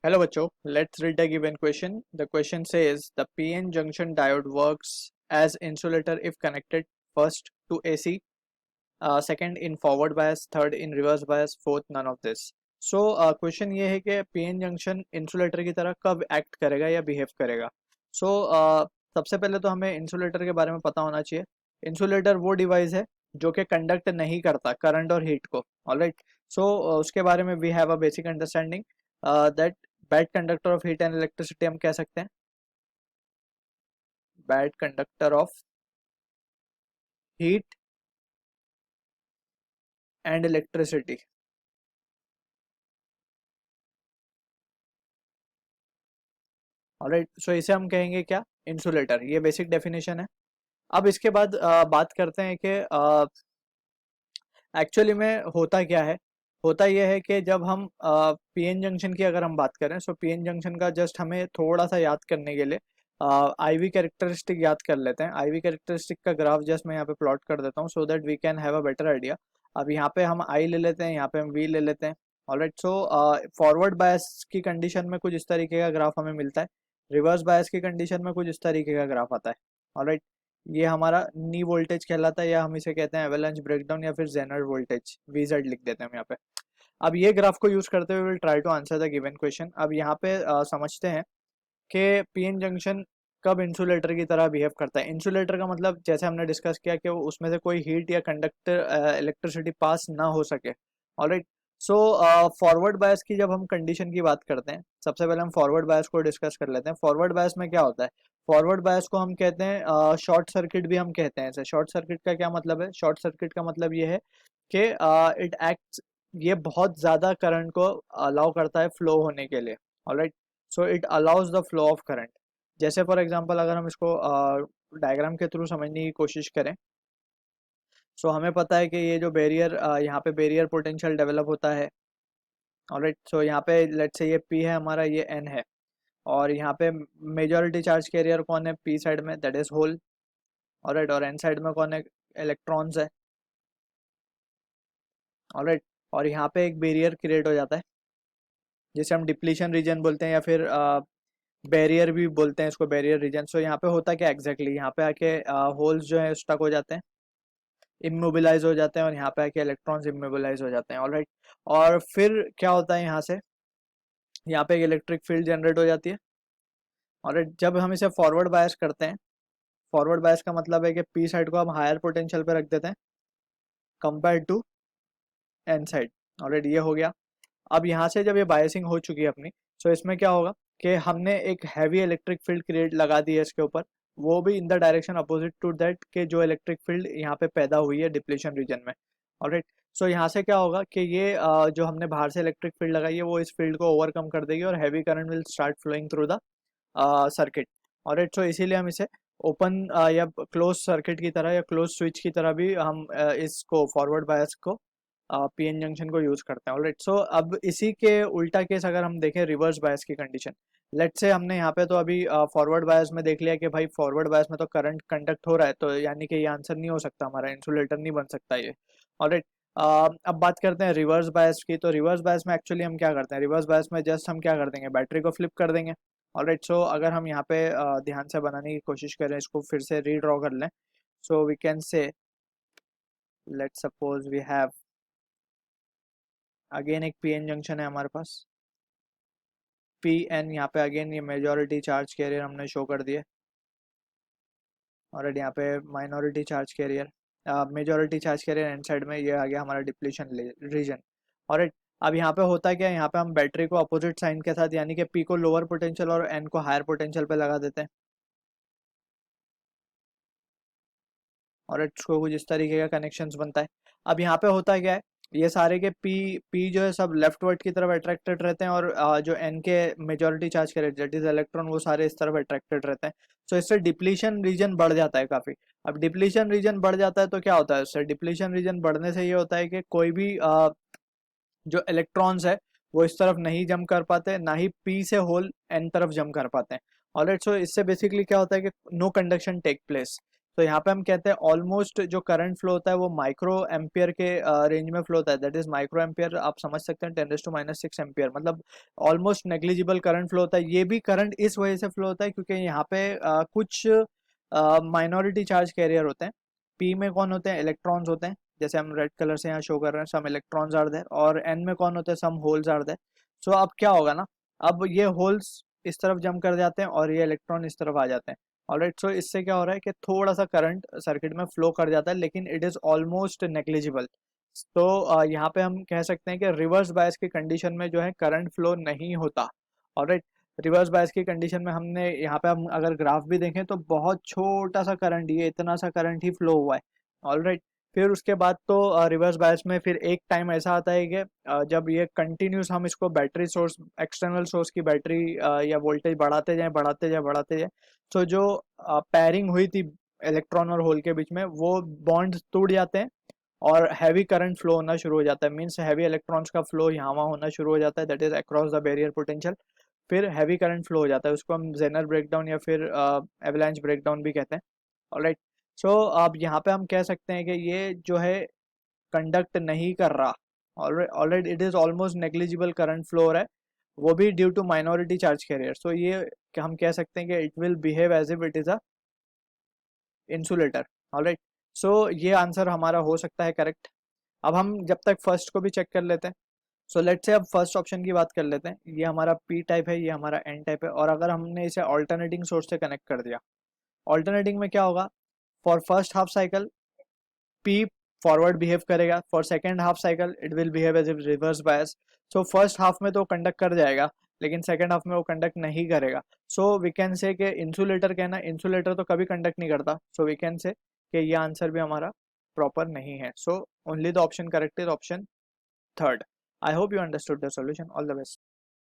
Hello बच्चों, let's read the given question. The question says the PN junction diode works as insulator if connected first to AC, second in forward bias, third in reverse bias, fourth none of this. So question ये है कि PN junction insulator की तरह कब act करेगा या behave करेगा. So सबसे पहले तो हमें इंसुलेटर के बारे में पता होना चाहिए. इंसुलेटर वो डिवाइस है जो कि कंडक्ट नहीं करता करंट और हीट को. ऑलराइट. सो उसके बारे में we have a basic understanding that bad conductor of heat and electricity हम कह सकते हैं. Bad conductor of heat and electricity. Alright. So इसे हम कहेंगे क्या, इंसुलेटर. ये बेसिक डेफिनेशन है. अब इसके बाद बात करते हैं कि एक्चुअली में होता क्या है. होता यह है कि जब हम पीएन जंक्शन की अगर हम बात करें, सो पीएन जंक्शन का जस्ट हमें थोड़ा सा याद करने के लिए आईवी कैरेक्टरिस्टिक याद कर लेते हैं. आईवी कैरेक्टरिस्टिक का ग्राफ जस्ट मैं यहाँ पे प्लॉट कर देता हूँ so that we can have a better idea. अब यहाँ पे हम आई ले लेते हैं, यहाँ पे हम वी ले लेते हैं. ऑलराइट. सो फॉरवर्ड बायस की कंडीशन में कुछ इस तरीके का ग्राफ हमें मिलता है. रिवर्स बायस की कंडीशन में कुछ इस तरीके का ग्राफ आता है. ऑलराइट. ये हमारा नी वोल्टेज कहलाता है या हम इसे कहते हैं एवलांच ब्रेकडाउन या फिर जेनर वोल्टेज, वीजेड लिख देते हैं हम यहाँ पे. अब ये ग्राफ को यूज करते हुए will try to answer the given question. अब यहाँ पे समझते हैं कि पीएन जंक्शन कब इंसुलेटर की तरह बिहेव करता है. इंसुलेटर का मतलब जैसे हमने डिस्कस किया कि उसमें से कोई हीट या कंडक्टर इलेक्ट्रिसिटी पास ना हो सके. ऑलराइट. सो फॉरवर्ड बायस की जब हम कंडीशन की बात करते हैं, सबसे पहले हम फॉरवर्ड बायस को डिस्कस कर लेते हैं. फॉरवर्ड बायस में क्या होता है. फॉरवर्ड बायस को हम कहते हैं शॉर्ट सर्किट भी हम कहते हैं. शॉर्ट सर्किट का क्या मतलब है. शॉर्ट सर्किट का मतलब ये है कि इट एक्ट, ये बहुत ज्यादा करंट को अलाउ करता है फ्लो होने के लिए. Alright. So it allows the flow of current. जैसे फॉर एग्जांपल अगर हम इसको डायग्राम के थ्रू समझने की कोशिश करें, सो हमें पता है कि ये जो बैरियर, यहाँ पे बैरियर पोटेंशियल डेवलप होता है. ऑलराइट. सो यहाँ पे लेट्स से ये पी है हमारा, ये एन है, और यहाँ पे मेजॉरिटी चार्ज कैरियर कौन है पी साइड में, दैट इज होल. ऑलराइट. और एन साइड में कौन है, इलेक्ट्रॉन्स है. ऑलराइट. और यहाँ पे एक बैरियर क्रिएट हो जाता है जिसे हम डिप्लीशन रीजन बोलते हैं या फिर बैरियर भी बोलते हैं इसको, बैरियर रीजन. सो यहाँ पे होता क्या एग्जैक्टली, यहाँ पे आके होल्स जो है स्टक हो जाते हैं, इमोबिलाइज हो जाते हैं, और यहाँ पे आके इलेक्ट्रॉन्स इमोबिलाइज हो जाते हैं. ऑलराइट. और फिर क्या होता है, यहाँ से यहाँ पे एक इलेक्ट्रिक फील्ड जनरेट हो जाती है. ऑलराइट. जब हम इसे फॉरवर्ड बायस करते हैं, फॉरवर्ड बायस का मतलब है कि पी साइड को हम हायर पोटेंशियल पे रख देते हैं compare to N side. Alright. ये हो गया. अब यहाँ से जब ये बायसिंग हो चुकी है अपनी, सो इसमें क्या होगा कि हमने एक हैवी इलेक्ट्रिक फील्ड क्रिएट लगा दी है इसके ऊपर, वो भी in the direction opposite to that के जो इलेक्ट्रिक फील्ड यहाँ पे पैदा हुई है डिप्लीशन रीजन में. ऑलराइट. सो यहाँ से क्या होगा कि ये जो हमने बाहर से इलेक्ट्रिक फील्ड लगाई है वो इस फील्ड को ओवरकम कर देगी और heavy current will start flowing through the circuit. Alright. So इसीलिए हम इसे ओपन या क्लोज सर्किट की तरह या क्लोज स्विच की तरह भी हम इसको फॉरवर्ड बायस को पीएन जंक्शन को यूज करते हैं. ऑलराइट. सो अब इसी के उल्टा केस अगर हम देखें रिवर्स बायस की कंडीशन, लेट्स से हमने यहाँ पे तो अभी फॉरवर्ड बायस में देख लिया कि भाई फॉरवर्ड बायस में तो करंट कंडक्ट हो रहा है, तो यानी कि ये आंसर नहीं हो सकता, हमारा इंसुलेटर नहीं बन सकता ये. ऑलराइट. अब बात करते हैं रिवर्स बायस की. तो रिवर्स बायस में एक्चुअली हम क्या करते हैं, रिवर्स बायस में जस्ट हम क्या कर देंगे, बैटरी को फ्लिप कर देंगे. ऑलराइट. सो अगर हम यहाँ पे ध्यान से बनाने की कोशिश करें, इसको फिर से रीड्रॉ कर लें, so we can say let's suppose we have again एक पीएन जंक्शन है हमारे पास, पी एन. यहाँ पे अगेन ये मेजॉरिटी चार्ज कैरियर हमने शो कर दिए. और यहाँ पे minority charge carrier, majority charge carrier and side में ये आ गया हमारा डिप्लीशन रीजन. और अब यहाँ पे होता है क्या, यहाँ पे हम बैटरी को अपोजिट साइन के साथ, यानी कि पी को लोअर पोटेंशियल और एन को हायर पोटेंशियल पे लगा देते हैं. और इसको कुछ इस तरीके का कनेक्शंस बनता है. अब यहाँ पे होता क्या है, ये सारे के पी पी जो है सब लेफ्ट वर्ड की तरफ अट्रैक्टेड रहते हैं, और जो एन के मेजॉरिटी चार्ज के दैट इज इलेक्ट्रॉन, वो सारे इस तरफ अट्रैक्टेड रहते हैं. सो इससे डिप्लीशन रीजन बढ़ जाता है काफी. अब डिप्लीशन रीजन बढ़ जाता है तो क्या होता है, इससे डिप्लीशन रीजन बढ़ने से ये होता है कि कोई भी जो इलेक्ट्रॉन्स है वो इस तरफ नहीं जम कर पाते, ना ही पी से होल एन तरफ जम कर पाते हैं. ऑलराइट. सो इससे बेसिकली क्या होता है कि नो कंडक्शन टेक प्लेस. तो यहाँ पे हम कहते हैं ऑलमोस्ट जो करंट फ्लो होता है वो माइक्रो एम्पियर के रेंज में फ्लो होता है, दैट इज माइक्रो एम्पियर आप समझ सकते हैं 10⁻⁻⁶ एम्पियर, मतलब ऑलमोस्ट नेग्लिजिबल करंट फ्लो होता है। ये भी करंट इस वजह से फ्लो होता है क्योंकि यहाँ पे कुछ माइनॉरिटी चार्ज कैरियर होते हैं। पी में कौन होते हैं, इलेक्ट्रॉन्स होते हैं, जैसे हम रेड कलर से यहाँ शो कर रहे हैं, सम इलेक्ट्रॉन्स आर देयर, और एन में कौन होते हैं, सम होल्स आर देयर। सो अब क्या होगा ना, अब ये होल्स इस तरफ जंप कर जाते हैं और ये इलेक्ट्रॉन इस तरफ आ जाते हैं। ऑलराइट, सो इससे क्या हो रहा है कि थोड़ा सा करंट सर्किट में फ्लो कर जाता है, लेकिन इट इज ऑलमोस्ट नेग्लिजिबल। तो यहाँ पे हम कह सकते हैं कि रिवर्स बायस की कंडीशन में जो है करंट फ्लो नहीं होता। ऑलराइट, रिवर्स बायस की कंडीशन में हमने यहाँ पे हम अगर ग्राफ भी देखें तो बहुत छोटा सा करंट, ये इतना सा करंट ही फ्लो हुआ है। ऑलराइट, फिर उसके बाद तो रिवर्स बायस में फिर एक टाइम ऐसा आता है कि जब ये कंटिन्यूस हम इसको बैटरी सोर्स, एक्सटर्नल सोर्स की बैटरी या वोल्टेज बढ़ाते जाएं बढ़ाते जाएं बढ़ाते जाएं, तो जो पैरिंग हुई थी इलेक्ट्रॉन और होल के बीच में वो बॉन्ड टूट जाते हैं और हैवी करंट फ्लो होना शुरू हो जाता है। मींस हैवी इलेक्ट्रॉन्स का फ्लो यहाँ वहाँ होना शुरू हो जाता है, that is across the barrier potential. फिर हैवी करंट फ्लो हो जाता है, उसको हम जेनर ब्रेकडाउन या फिर एवलांच ब्रेकडाउन भी कहते हैं। ऑलराइट, सो अब यहाँ पे हम कह सकते हैं कि ये जो है कंडक्ट नहीं कर रहा। Alright, it is almost negligible current flow हो रहा है, वो भी due to minority charge carrier. So ये हम कह सकते हैं कि it will behave as if it is a insulator. Alright, so ये आंसर हमारा हो सकता है करेक्ट। अब हम जब तक फर्स्ट को भी चेक कर लेते हैं। सो लेट्स से अब फर्स्ट ऑप्शन की बात कर लेते हैं, ये हमारा पी टाइप है, ये हमारा एन टाइप है, और अगर हमने इसे ऑल्टरनेटिंग सोर्स से कनेक्ट कर दिया, ऑल्टरनेटिंग में क्या होगा, for first half cycle P forward behave करेगा, for second half cycle it will behave as if reverse bias. So first half में तो कंडक्ट कर जाएगा, लेकिन सेकेंड हाफ में वो कंडक्ट नहीं करेगा। सो वी कैन से कि इंसुलेटर कहना, इंसुलेटर तो कभी कंडक्ट नहीं करता, सो वी कैन से कि ये आंसर भी हमारा प्रॉपर नहीं है। So only the option correct is option third. I hope you understood the solution. All the best.